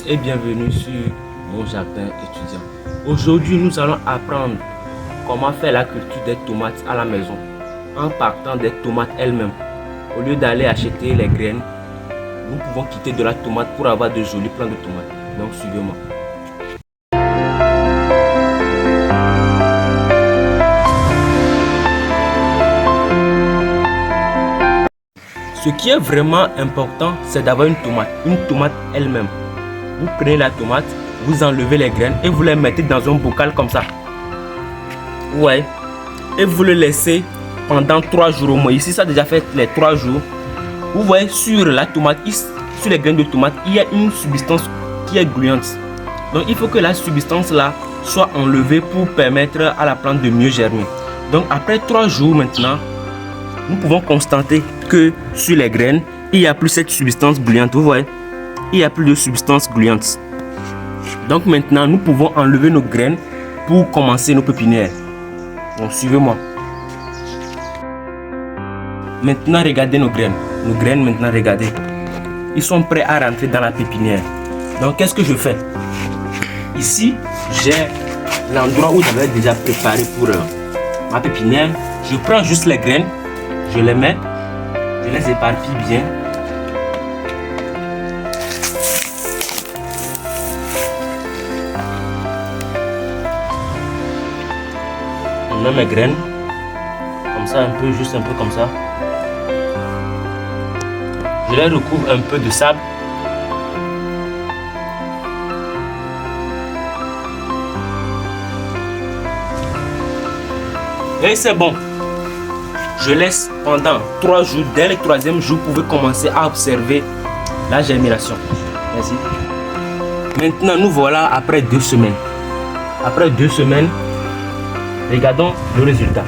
tous et bienvenue sur mon jardin étudiant. Aujourd'hui, nous allons apprendre comment faire la culture des tomates à la maison en partant des tomates elles-mêmes. Au lieu d'aller acheter les graines, nous pouvons quitter de la tomate pour avoir de jolis plants de tomates. Donc suivez-moi. Ce qui est vraiment important, c'est d'avoir une tomate elle-même. Vous prenez la tomate, vous enlevez les graines et vous les mettez dans un bocal comme ça. Ouais. Et vous le laissez pendant 3 jours au moins. Ici, ça a déjà fait les 3 jours. Vous voyez sur la tomate, sur les graines de tomate, il y a une substance qui est gluante. Donc, il faut que la substance là soit enlevée pour permettre à la plante de mieux germer. Donc, après 3 jours maintenant, nous pouvons constater que sur les graines, il n'y a plus cette substance gluante. Vous voyez, il n'y a plus de substance gluante. Donc maintenant, nous pouvons enlever nos graines pour commencer nos pépinières. Donc suivez-moi. Maintenant, regardez nos graines. Nos graines, maintenant, regardez. Ils sont prêts à rentrer dans la pépinière. Donc, qu'est-ce que je fais? Ici, j'ai l'endroit où j'avais déjà préparé pour ma pépinière. Je prends juste les graines. Je les mets, je les éparpille bien. Je mets mes graines, comme ça, juste un peu comme ça. Je les recouvre un peu de sable. Et c'est bon. Je laisse pendant 3 jours. Dès le 3e jour, vous pouvez commencer à observer la germination. Merci. Maintenant, nous voilà après 2 semaines. Après 2 semaines, regardons le résultat.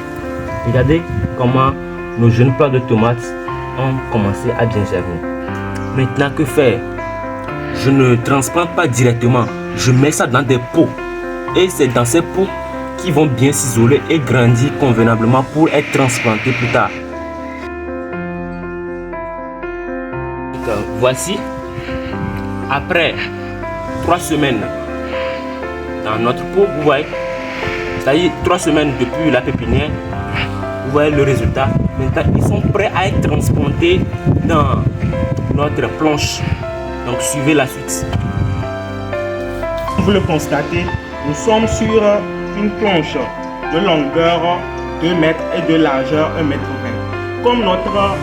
Regardez comment nos jeunes plants de tomates ont commencé à bien germer. Maintenant, que faire? Je ne transplante pas directement. Je mets ça dans des pots. Et c'est dans ces pots qui vont bien s'isoler et grandir convenablement pour être transplantés plus tard. Donc, voici, après 3 semaines dans notre pot, vous voyez, c'est-à-dire 3 semaines depuis la pépinière, vous voyez le résultat. Maintenant, ils sont prêts à être transplantés dans notre planche. Donc, suivez la suite. Vous le constatez, nous sommes sur une planche de longueur 2 mètres et de largeur 1,20 m. Comme notre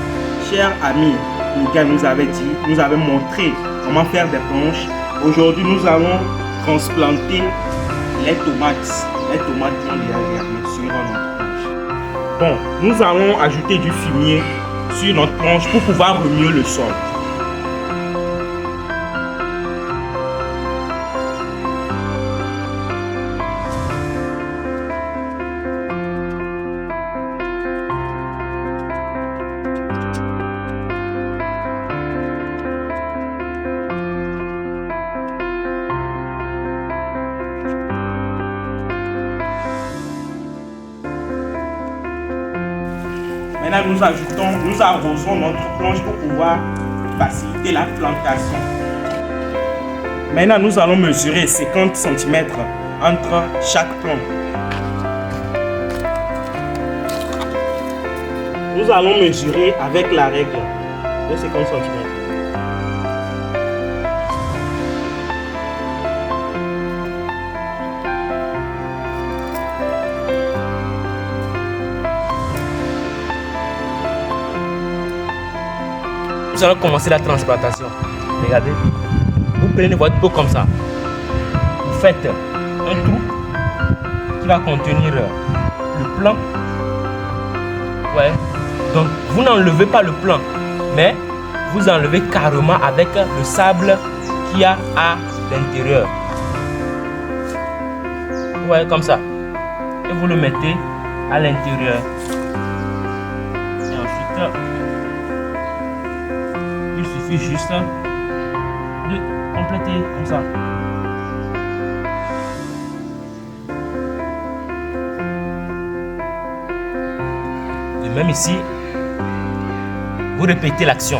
cher ami Miguel nous avait dit, nous avait montré comment faire des planches. Aujourd'hui, nous allons transplanter les tomates. Les tomates qui ont déjà germé sur notre planche. Bon, nous allons ajouter du fumier sur notre planche pour pouvoir remuer le sol. Maintenant, nous arrosons notre planche pour pouvoir faciliter la plantation. Maintenant, nous allons mesurer 50 cm entre chaque plant. Nous allons mesurer avec la règle de 50 cm. Nous allons commencer la transplantation. Regardez. Vous prenez votre pot comme ça. Vous faites un trou qui va contenir le plant. Ouais. Donc, vous n'enlevez pas le plant, mais vous enlevez carrément avec le sable qu'il y a à l'intérieur. Ouais, comme ça. Et vous le mettez à l'intérieur. Et ensuite, il suffit juste de compléter comme ça. Et même ici, vous répétez l'action.